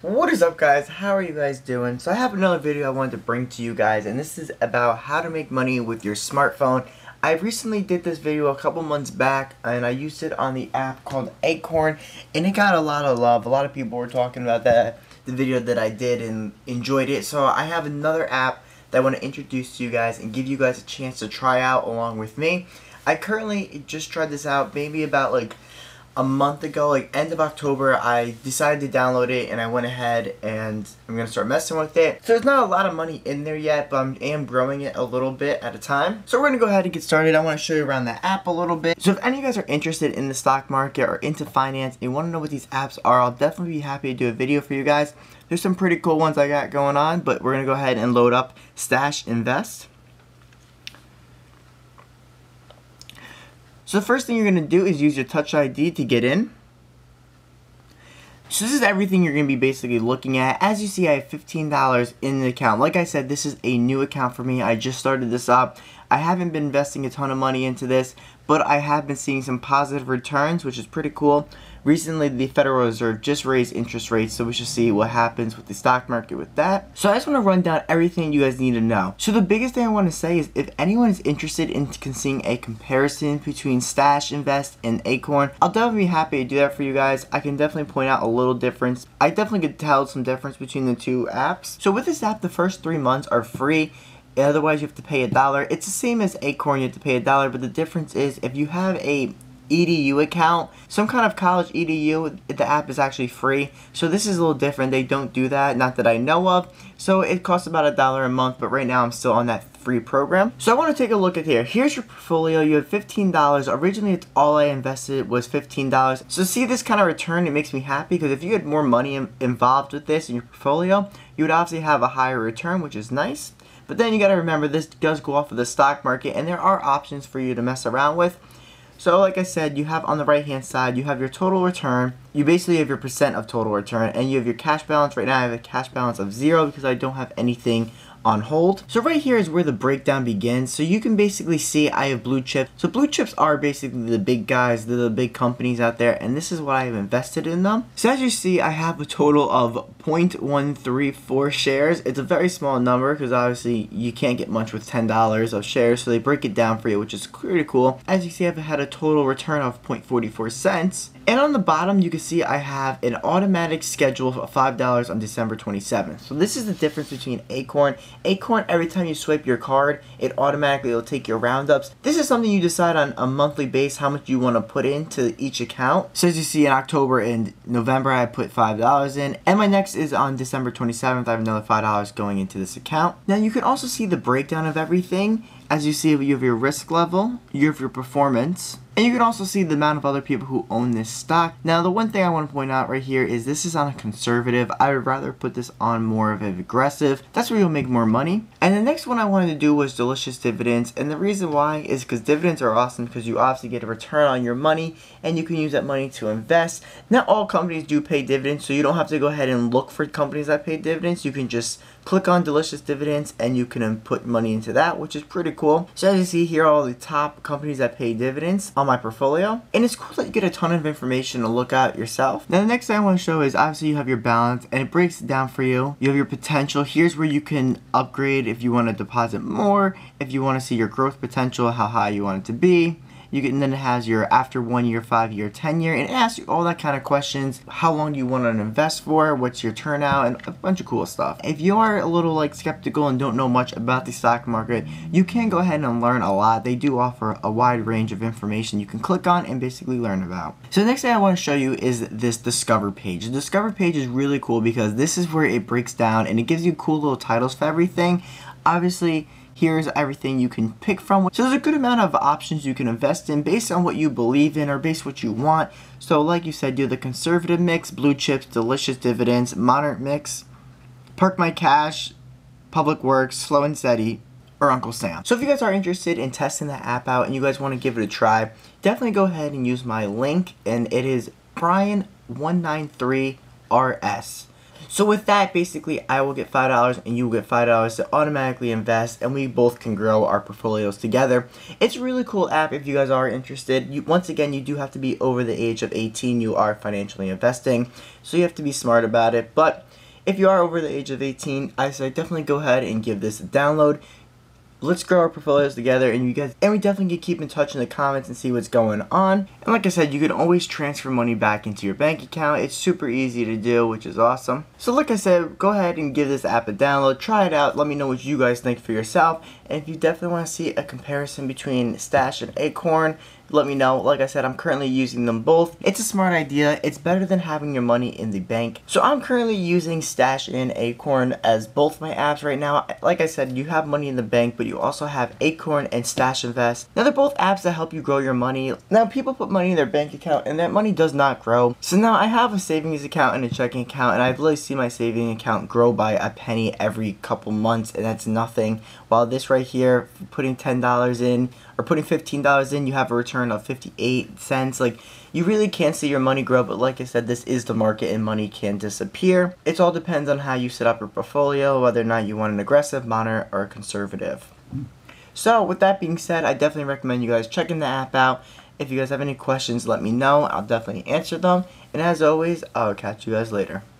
What is up, guys? How are you guys doing? So I have another video I wanted to bring to you guys, and this is about how to make money with your smartphone. I recently did this video a couple months back, and I used it on the app called Acorn, and it got a lot of love. A lot of people were talking about the video that I did and enjoyed it. So I have another app that I want to introduce to you guys and give you guys a chance to try out along with me. I currently just tried this out maybe about like a month ago, like end of October. I decided to download it and I went ahead and I'm gonna start messing with it. So there's not a lot of money in there yet, but I am growing it a little bit at a time. So we're gonna go ahead and get started. I want to show you around the app a little bit. So if any of you guys are interested in the stock market or into finance and you want to know what these apps are, I'll definitely be happy to do a video for you guys. There's some pretty cool ones I got going on, but we're gonna go ahead and load up Stash Invest. So the first thing you're going to do is use your Touch ID to get in. So this is everything you're going to be basically looking at. As you see, I have $15 in the account. Like I said, this is a new account for me. I just started this up. I haven't been investing a ton of money into this, but I have been seeing some positive returns, which is pretty cool. Recently, the Federal Reserve just raised interest rates, so we should see what happens with the stock market with that. So I just want to run down everything you guys need to know. So the biggest thing I want to say is if anyone is interested in seeing a comparison between Stash Invest and Acorn, I'll definitely be happy to do that for you guys. I can definitely point out a little difference. I definitely could tell some difference between the two apps. So with this app, the first 3 months are free. Otherwise, you have to pay $1. It's the same as Acorn, you have to pay $1, but the difference is if you have a EDU account, some kind of college EDU, the app is actually free. So this is a little different. They don't do that, not that I know of. So it costs about $1 a month, but right now I'm still on that free program. So I want to take a look at here. Here's your portfolio. You have $15. Originally, it's all I invested was $15. So see this kind of return, it makes me happy because if you had more money involved with this in your portfolio, you would obviously have a higher return, which is nice. But then you got to remember this does go off of the stock market, and there are options for you to mess around with. So like I said, you have on the right hand side, you have your total return. You basically have your percent of total return, and you have your cash balance. Right now I have a cash balance of 0 because I don't have anything on hold. So right here is where the breakdown begins. So you can basically see I have blue chips. So blue chips are basically the big guys, they're the big companies out there, and this is what I have invested in them. So as you see, I have a total of 0.134 shares. It's a very small number because obviously you can't get much with $10 of shares, so they break it down for you, which is pretty cool. As you see, I've had a total return of 0.44 cents. And on the bottom, you can see I have an automatic schedule of $5 on December 27th. So this is the difference between Acorn. Acorn, every time you swipe your card, it automatically will take your roundups. This is something you decide on a monthly base how much you want to put into each account. So as you see, in October and November, I put $5 in. And my next is on December 27th. I have another $5 going into this account. Now you can also see the breakdown of everything. As you see, you have your risk level, you have your performance, and you can also see the amount of other people who own this stock. Now, the one thing I want to point out right here is this is on a conservative. I would rather put this on more of an aggressive. That's where you'll make more money. And the next one I wanted to do was delicious dividends. And the reason why is because dividends are awesome because you obviously get a return on your money and you can use that money to invest. Not all companies do pay dividends, so you don't have to go ahead and look for companies that pay dividends. You can just click on delicious dividends and you can put money into that, which is pretty cool. So as you see here, all the top companies that pay dividends on my portfolio, and it's cool that you get a ton of information to look at yourself. Now the next thing I want to show is obviously you have your balance and it breaks it down for you. You have your potential. Here's where you can upgrade if you want to deposit more, if you want to see your growth potential, how high you want it to be. You can, then it has your after 1 year, 5 year, 10 year, and it asks you all that kind of questions. How long do you want to invest for? What's your turnout? And a bunch of cool stuff. If you are a little like skeptical and don't know much about the stock market, you can go ahead and learn a lot. They do offer a wide range of information you can click on and basically learn about. So the next thing I want to show you is this Discover page. The Discover page is really cool because this is where it breaks down and it gives you cool little titles for everything. Obviously, here's everything you can pick from. So there's a good amount of options you can invest in based on what you believe in or based on what you want. So like you said, do the conservative mix, blue chips, delicious dividends, modern mix, park my cash, public works, slow and steady, or Uncle Sam. So if you guys are interested in testing the app out and you guys want to give it a try, definitely go ahead and use my link, and it is Brian193RS. So with that, basically, I will get $5 and you will get $5 to automatically invest, and we both can grow our portfolios together. It's a really cool app if you guys are interested. Once again, you do have to be over the age of 18. You are financially investing, so you have to be smart about it. But if you are over the age of 18, I say definitely go ahead and give this a download. Let's grow our portfolios together, and we definitely can keep in touch in the comments and see what's going on. And like I said, you can always transfer money back into your bank account. It's super easy to do, which is awesome. So like I said, go ahead and give this app a download, try it out, let me know what you guys think for yourself. And if you definitely want to see a comparison between Stash and Acorn, let me know. Like I said, I'm currently using them both. It's a smart idea. It's better than having your money in the bank. So I'm currently using Stash and Acorn as both my apps right now. Like I said, you have money in the bank, but you also have Acorn and Stash Invest. Now they're both apps that help you grow your money. Now people put money in their bank account and that money does not grow. So now I have a savings account and a checking account, and I've really seen my saving account grow by a penny every couple months, and that's nothing. While this right here, putting $10 in or putting $15 in, you have a return of 58 cents. Like, you really can't see your money grow, but like I said, this is the market and money can disappear. It all depends on how you set up your portfolio, whether or not you want an aggressive, moderate, or conservative. So with that being said, I definitely recommend you guys checking the app out. If you guys have any questions, let me know. I'll definitely answer them. And as always, I'll catch you guys later.